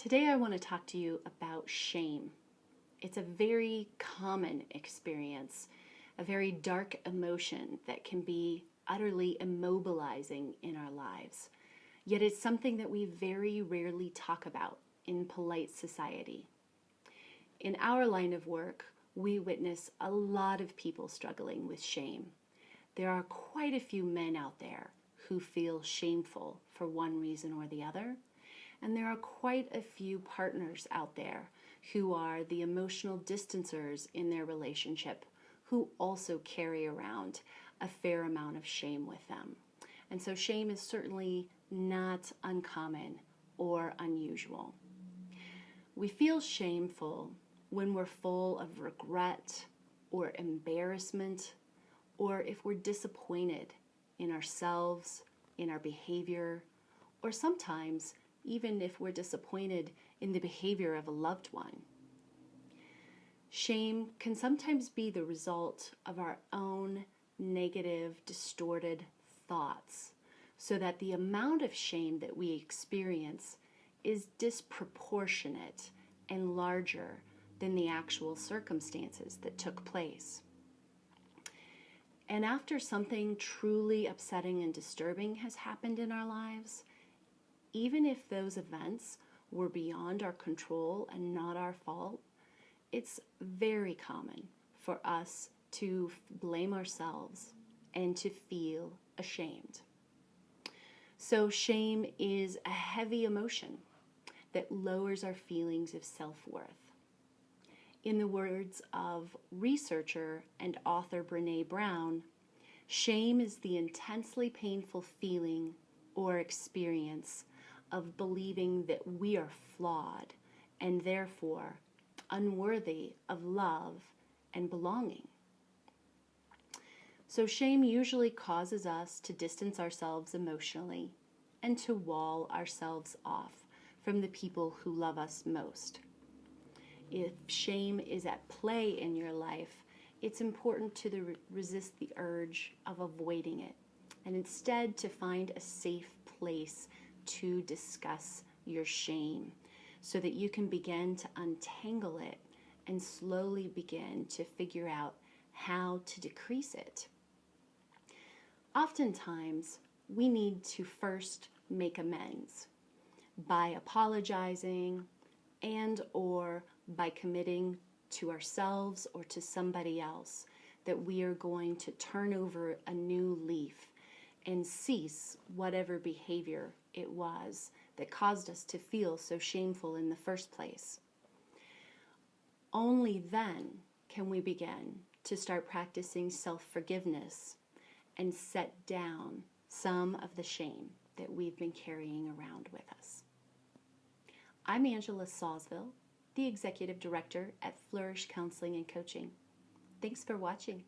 Today I want to talk to you about shame. It's a very common experience, a very dark emotion that can be utterly immobilizing in our lives. Yet it's something that we very rarely talk about in polite society. In our line of work, we witness a lot of people struggling with shame. There are quite a few men out there who feel shameful for one reason or the other. And there are quite a few partners out there who are the emotional distancers in their relationship who also carry around a fair amount of shame with them. And so shame is certainly not uncommon or unusual. We feel shameful when we're full of regret or embarrassment, or if we're disappointed in ourselves, in our behavior, or sometimes even if we're disappointed in the behavior of a loved one. Shame can sometimes be the result of our own negative, distorted thoughts, so that the amount of shame that we experience is disproportionate and larger than the actual circumstances that took place. And after something truly upsetting and disturbing has happened in our lives, even if those events were beyond our control and not our fault, it's very common for us to blame ourselves and to feel ashamed. So shame is a heavy emotion that lowers our feelings of self-worth. In the words of researcher and author Brené Brown, shame is the intensely painful feeling or experience of believing that we are flawed and therefore unworthy of love and belonging. So shame usually causes us to distance ourselves emotionally and to wall ourselves off from the people who love us most. If shame is at play in your life, it's important to resist the urge of avoiding it and instead to find a safe place to discuss your shame so that you can begin to untangle it and slowly begin to figure out how to decrease it. Oftentimes, we need to first make amends by apologizing and or by committing to ourselves or to somebody else that we are going to turn over a new leaf and cease whatever behavior it was that caused us to feel so shameful in the first place. Only then can we begin to start practicing self-forgiveness and set down some of the shame that we've been carrying around with us. I'm Angela Sawsville, the Executive Director at Flourish Counseling and Coaching. Thanks for watching.